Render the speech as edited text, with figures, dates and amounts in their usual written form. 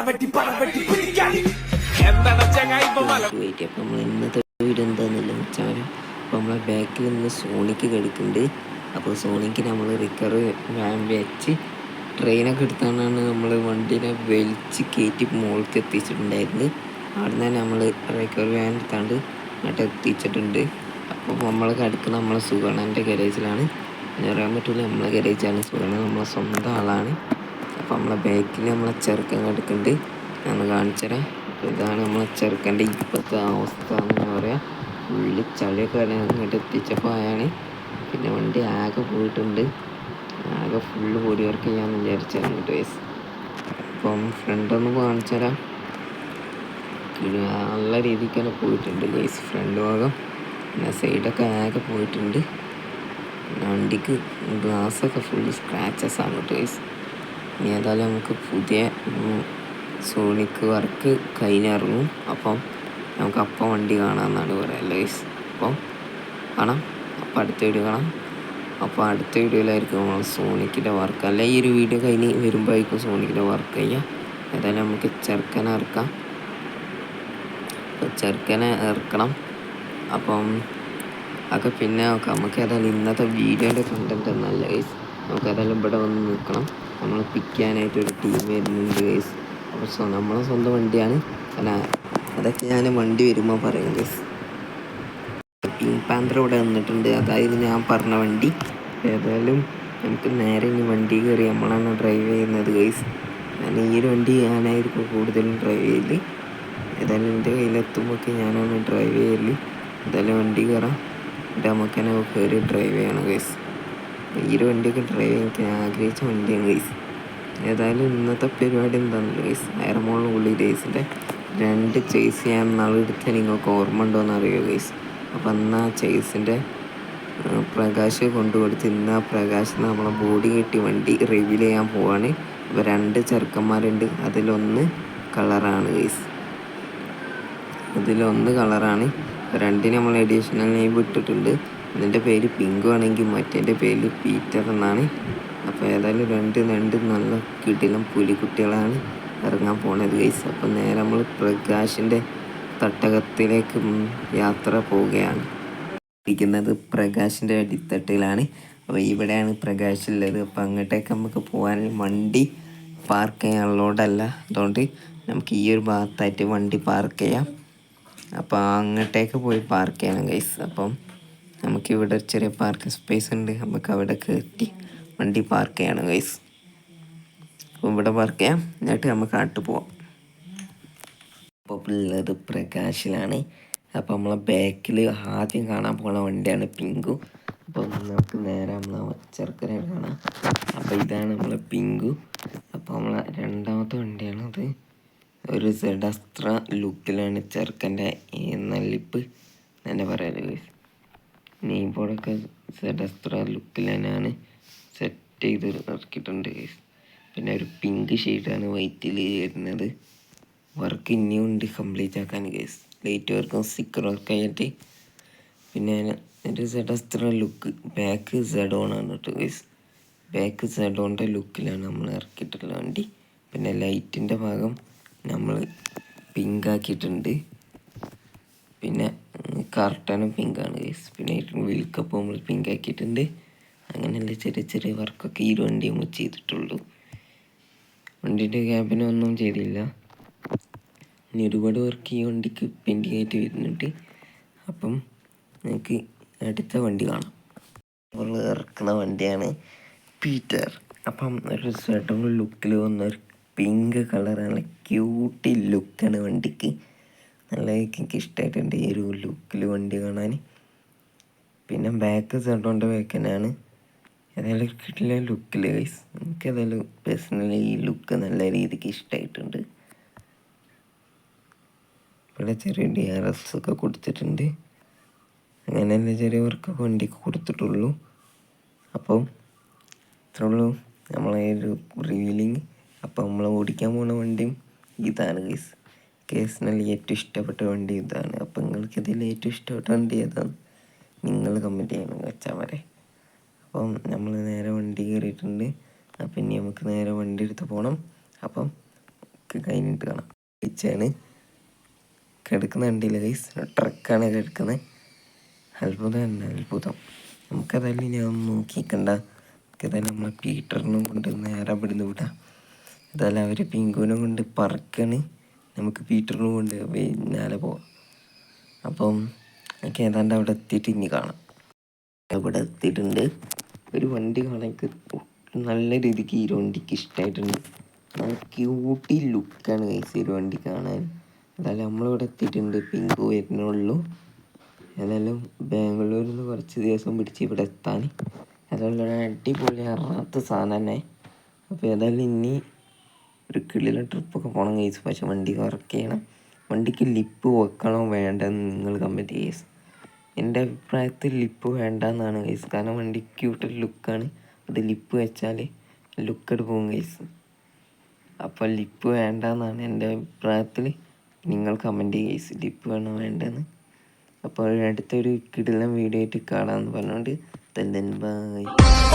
നമ്മൾ ഇന്നത്തെ വീഡിയോ എന്താണെന്നില്ല വെച്ചാൽ അപ്പോൾ നമ്മളെ ബാക്കിൽ നിന്ന് സോണിക്ക് കിടക്കുന്നുണ്ട്. അപ്പോൾ സോണിക്ക് നമ്മൾ റിക്കവറി വാൻ വെച്ച് ട്രെയിനൊക്കെ എടുത്താണ് നമ്മൾ വണ്ടീനെ വലിച്ച് കയറ്റി മുകളിലേക്ക് എത്തിച്ചിട്ടുണ്ടായിരുന്നു. അവിടെ നിന്ന് തന്നെ നമ്മൾ റിക്കവറി വാൻ എടുത്താണ്ട് അങ്ങോട്ട് എത്തിച്ചിട്ടുണ്ട്. അപ്പോൾ നമ്മൾ കിടക്കുന്നത് നമ്മളെ സുഗണൻ്റെ ഗരേജിലാണ്. പറയാൻ പറ്റില്ല, നമ്മളെ ഗരേജാണ്. സുഗണ നമ്മളെ സ്വന്തം ആളാണ്. അപ്പോൾ നമ്മളെ ബാക്കിൽ നമ്മളെ ചെറുക്കൻ കിടക്കുന്നുണ്ട്. ഞാൻ കാണിച്ചുതരാം. അപ്പോൾ ഇതാണ് നമ്മളെ ചെറുക്കൻ്റെ ഇപ്പോഴത്തെ അവസ്ഥ എന്ന് പറയാം. ഫുള്ള് ചളിയൊക്കെ അങ്ങോട്ട് എത്തിച്ചപ്പോൾ ആയാണ്. പിന്നെ വണ്ടി ആകെ പോയിട്ടുണ്ട്. ആകെ ഫുള്ള് ബോഡി വർക്ക് ചെയ്യാമെന്ന് വിചാരിച്ചായിരുന്നു ഡ്രൈസ്. അപ്പം ഫ്രണ്ടൊന്ന് കാണിച്ചു തരാം. നല്ല രീതിക്ക് തന്നെ പോയിട്ടുണ്ട് ഗൈസ് ഫ്രണ്ട് ഭാഗം. പിന്നെ സൈഡൊക്കെ ആകെ പോയിട്ടുണ്ട്. വണ്ടിക്ക് ഗ്ലാസ്സൊക്കെ ഫുള്ള് സ്ക്രാച്ചസ് ആണ് ഗൈസ്. ഇനി ഏതായാലും നമുക്ക് പുതിയ സോണിക്ക് വർക്ക് കഴിഞ്ഞിറങ്ങും. അപ്പം നമുക്ക് വണ്ടി കാണാമെന്നാണ് പറയുക ഗൈസ്. അപ്പം കാണാം. അപ്പോൾ അടുത്ത വീഡിയോ കാണാം. അപ്പോൾ അടുത്ത വീഡിയോയിലായിരിക്കും നമ്മൾ സോണിക്കിൻ്റെ വർക്ക്, അല്ല ഈ ഒരു വീഡിയോ കഴിഞ്ഞ് വരുമ്പോഴേക്കും സോണിക്കിൻ്റെ വർക്ക് ചെയ്യാം. ഏതായാലും നമുക്ക് ചെറുക്കനെ ഇറക്കാം. ചെറുക്കനെ ഇറക്കണം. അപ്പം അതൊക്കെ പിന്നെ നോക്കാം. നമുക്ക് ഏതായാലും ഇന്നത്തെ വീഡിയോൻ്റെ കണ്ടൻറ്റ് എന്നല്ല ഗൈസ്. നമുക്ക് ഏതായാലും ഇവിടെ വന്ന് നിൽക്കണം. നമ്മൾ പിക്ക് ചെയ്യാനായിട്ടൊരു ടീം വരുന്നുണ്ട് ഗൈസ്. അപ്പോൾ നമ്മളെ സ്വന്തം വണ്ടിയാണ്. അല്ല അതൊക്കെ ഞാൻ വണ്ടി വരുമ്പോൾ പറയും ഗൈസ്. പിങ്ക് പാന്തർ ഇവിടെ വന്നിട്ടുണ്ട്. അതായത് ഞാൻ പറഞ്ഞ വണ്ടി. ഏതായാലും നമുക്ക് നേരെ ഇനി വണ്ടി കയറി നമ്മളാണ് ഡ്രൈവ് ചെയ്യുന്നത് ഗൈസ്. ഞാൻ ഈ ഒരു വണ്ടി ഞാനായിരിക്കും കൂടുതലും ഡ്രൈവ് ചെയ്യല്. ഏതായാലും എൻ്റെ കയ്യിലെത്തുമ്പോഴൊക്കെ ഞാനാണ് ഡ്രൈവ് ചെയ്യല്. ഏതായാലും വണ്ടി കയറാം. എന്നിട്ട് നമുക്ക് തന്നെ കയറി ഡ്രൈവ് ചെയ്യണം ഗൈസ്. ഈ ഒരു വണ്ടിയൊക്കെ ഡ്രൈവ് ചെയ്യാൻ എനിക്ക് ആഗ്രഹിച്ച വണ്ടിയാണ് ഗൈസ്. ഏതായാലും ഇന്നത്തെ പരിപാടി എന്താണെന്ന് ഗൈസ്, എയർമോളിന് ഉള്ളി ഡേയ്സിൻ്റെ 2 ചേസ് ചെയ്യാൻ നാളെടുത്താൽ നിങ്ങൾക്ക് ഓർമ്മ ഉണ്ടോയെന്ന് അറിയുമോ ഗൈസ്. അപ്പം അന്ന് ആ ചേസിൻ്റെ പ്രകാശ് കൊണ്ടുകൊടുത്ത് ഇന്ന് ആ പ്രകാശിന് നമ്മളെ ബോഡി കെട്ടി വണ്ടി റിവീൽ ചെയ്യാൻ പോവാണ്. അപ്പോൾ 2 ചെറുക്കന്മാരുണ്ട്. അതിലൊന്ന് കളറാണ് ഗൈസ്. അതിലൊന്ന് കളറാണ്. 2 നമ്മൾ അഡീഷണൽ നെയിം ഇട്ടിട്ടുണ്ട്. ഇതിൻ്റെ പേര് പിങ്കു ആണെങ്കിൽ മറ്റേൻ്റെ പേര് പീറ്റർ എന്നാണ്. അപ്പോൾ ഏതായാലും രണ്ട് നല്ല കിടിലം പുലിക്കുട്ടികളാണ് ഇറങ്ങാൻ പോണത് ഗൈസ്. അപ്പോൾ നേരെ നമ്മൾ പ്രകാശിൻ്റെ തട്ടകത്തിലേക്ക് യാത്ര പോവുകയാണ്. ഇരിക്കുന്നത് പ്രകാശിൻ്റെ അടിത്തട്ടിലാണ്. അപ്പോൾ ഇവിടെയാണ് പ്രകാശുള്ളത്. അപ്പോൾ അങ്ങോട്ടേക്ക് നമുക്ക് പോകാൻ വണ്ടി പാർക്ക് ചെയ്യാനുള്ളതല്ല. അതുകൊണ്ട് നമുക്ക് ഈ ഒരു ഭാഗത്തായിട്ട് വണ്ടി പാർക്ക് ചെയ്യാം. അപ്പോൾ അങ്ങോട്ടേക്ക് പോയി പാർക്ക് ചെയ്യണം ഗൈസ്. അപ്പം നമുക്കിവിടെ ചെറിയ പാർക്കിംഗ് സ്പേസ് ഉണ്ട്. നമുക്ക് അവിടെ കയറ്റി വണ്ടി പാർക്ക് ചെയ്യണം ഗൈസ്. അപ്പോൾ ഇവിടെ പാർക്ക് ചെയ്യാം. എന്നിട്ട് നമുക്ക് അങ്ങോട്ട് പോവാം. അപ്പോൾ ഉള്ളത് പ്രകാശിലാണ്. അപ്പോൾ നമ്മളെ ബാക്കിൽ ആദ്യം കാണാൻ പോകുന്ന വണ്ടിയാണ് പിങ്കു. അപ്പോൾ നമുക്ക് നേരെ നമ്മളെ ചെറുക്കനെ കാണാം. അപ്പോൾ ഇതാണ് നമ്മളെ പിങ്കു. അപ്പോൾ നമ്മളെ രണ്ടാമത്തെ വണ്ടിയാണത്. ഒരു സെഡസ്ത്ര ലുക്കിലാണ് ചെറുക്കൻ്റെ നല്ലിപ്പ് തന്നെ പറയാറ്. നെയിം ബോർഡൊക്കെ സെഡസ്ത്ര ലുക്കിൽ തന്നെയാണ് സെറ്റ് ചെയ്ത് ഇറക്കിയിട്ടുണ്ട്. പിന്നെ ഒരു പിങ്ക് ഷെയ്ഡാണ് വൈറ്റിൽ വരുന്നത്. വർക്ക് ഇനിയും ഉണ്ട് കംപ്ലീറ്റ് ആക്കാൻ കേസ്. ലൈറ്റ് വർക്കും സ്റ്റിക്കർ വർക്കായിട്ട്. പിന്നെ ഒരു സെഡസ്ത്ര ലുക്ക് ബാക്ക് സെഡോണാണ് കേട്ടോ കേസ്. ബാക്ക് സെഡോണിൻ്റെ ലുക്കിലാണ് നമ്മൾ ഇറക്കിയിട്ടുള്ള വണ്ടി. പിന്നെ ലൈറ്റിൻ്റെ ഭാഗം നമ്മൾ പിങ്ക് ആക്കിയിട്ടുണ്ട്. പിന്നെ കർട്ടനും പിങ്കാണ് കേസ്. പിന്നെ വിൽക്കപ്പ് നമ്മൾ പിങ്ക് ആക്കിയിട്ടുണ്ട്. അങ്ങനെയുള്ള ചെറിയ ചെറിയ വർക്കൊക്കെ ഈ വണ്ടി നമ്മൾ ചെയ്തിട്ടുള്ളൂ. വണ്ടിൻ്റെ ക്യാബിനൊന്നും ചെയ്തില്ല. ഇനി ഒരുപാട് വർക്ക് ഈ വണ്ടിക്ക് പെൻഡിങ് ആയിട്ട് വരുന്നുണ്ട്. അപ്പം നമുക്ക് അടുത്ത വണ്ടി കാണാം. നമ്മൾ ഇറക്കുന്ന വണ്ടിയാണ് പീറ്റർ. അപ്പം ഒരു സെഡൺ ലുക്കിൽ വന്ന ഒരു പിങ്ക് കളർ നല്ല ക്യൂട്ടി ലുക്കാണ് വണ്ടിക്ക്. നല്ല എനിക്ക് ഇഷ്ടമായിട്ടുണ്ട് ഈ ഒരു ലുക്കിൽ വണ്ടി കാണാൻ. പിന്നെ ബാക്ക് സെഡോൻ്റെ ബാക്ക് തന്നെയാണ്. ഏതായാലും കിട്ടില്ല ലുക്കിൽ ഗൈസ്. എനിക്ക് ഏതായാലും പേഴ്സണലി ഈ ലുക്ക് നല്ല രീതിക്ക് ഇഷ്ടമായിട്ടുണ്ട്. ഇവിടെ ചെറിയ DRS ഒക്കെ കൊടുത്തിട്ടുണ്ട്. അങ്ങനെയല്ല ചെറിയ വർക്കൊക്കെ വണ്ടിക്ക് കൊടുത്തിട്ടുള്ളൂ. അപ്പം ഇത്രേ ഉള്ളൂ നമ്മളെ ഒരു റിവീലിങ്. അപ്പം നമ്മൾ ഓടിക്കാൻ പോകുന്ന വണ്ടിയും ഇതാണ് ഗൈസ്. പേഴ്സണലി ഏറ്റവും ഇഷ്ടപ്പെട്ട വണ്ടി ഇതാണ്. അപ്പം നിങ്ങൾക്ക് ഇതിൽ ഏറ്റവും ഇഷ്ടപ്പെട്ട വണ്ടി ഏതാണ് നിങ്ങൾ കമൻറ്റ് ചെയ്യണം വെച്ചാൽ വരെ. അപ്പം നമ്മൾ നേരെ വണ്ടി കയറിയിട്ടുണ്ട്. അപ്പം ഇനി നമുക്ക് നേരെ വണ്ടി എടുത്ത് പോകണം. അപ്പം ഒക്കെ കഴിഞ്ഞിട്ട് കാണാം. ഇച്ചാണ് കിടക്കുന്ന വണ്ടിയിൽ ഗൈസ്, ട്രക്കാണ് കിടക്കുന്നത്. അത്ഭുതം തന്നെ അത്ഭുതം. നമുക്കതല്ല ഞാൻ ഒന്ന് നോക്കിക്കണ്ട. നമുക്കതല്ല നമ്മളെ പീറ്ററിനും കൊണ്ട് നേരെ ഇവിടുന്ന് വിടാം. അതല്ല അവർ പിങ്കുവിനെ കൊണ്ട് പറക്കാണ്, നമുക്ക് പീറ്ററിനും കൊണ്ട് പിന്നാലെ പോവാം. അപ്പം എനിക്ക് ഏതാണ്ട് അവിടെ എത്തിയിട്ട് ഇനി കാണാം. ഇവിടെ എത്തിയിട്ടുണ്ട്. ഒരു വണ്ടി കാണാൻ നല്ല രീതിക്ക് ഈ വണ്ടിക്ക് ഇഷ്ടമായിട്ടുണ്ട്. നല്ല ക്യൂട്ടി ലുക്കാണ് ഗൈസ് ഈ വണ്ടി കാണാൻ. അതായത് നമ്മളിവിടെ എത്തിയിട്ടുണ്ട്. പിങ്കു വരുന്നുള്ളൂ. ഏതായാലും ബാംഗ്ലൂരിൽ നിന്ന് കുറച്ച് ദിവസം പിടിച്ച് ഇവിടെ എത്താൻ. അതുപോലെ ഒരു അടിപൊളി അറിയാത്ത സാധനം തന്നെ. അപ്പോൾ ഏതായാലും ഇനി ഒരു കിളിയിലെ ട്രിപ്പൊക്കെ പോകണം ഗൈസ്. പക്ഷെ വണ്ടി വർക്ക് ചെയ്യണം. വണ്ടിക്ക് ലിപ്പ് വെക്കണോ വേണ്ടെന്ന് നിങ്ങൾ കമൻറ്റ് ഗൈസ്. എൻ്റെ അഭിപ്രായത്തിൽ ലിപ്പ് വേണ്ടെന്നാണ് ഗൈസ്. കാരണം വണ്ടി ക്യൂട്ട് ലുക്കാണ്. അത് ലിപ്പ് വെച്ചാൽ ലുക്കട് പോകും ഗൈസ്. അപ്പോൾ ലിപ്പ് വേണ്ടെന്നാണ് എൻ്റെ അഭിപ്രായത്തിൽ. നിങ്ങൾ കമൻറ്റ് ഗൈസ്, ലിപ്പ് വേണോ വേണ്ടെന്ന്. അപ്പോൾ അടുത്തൊരു കിടിലൻ വീഡിയോ ആയിട്ട് കാണാമെന്ന് പറഞ്ഞുകൊണ്ട് ബൈ.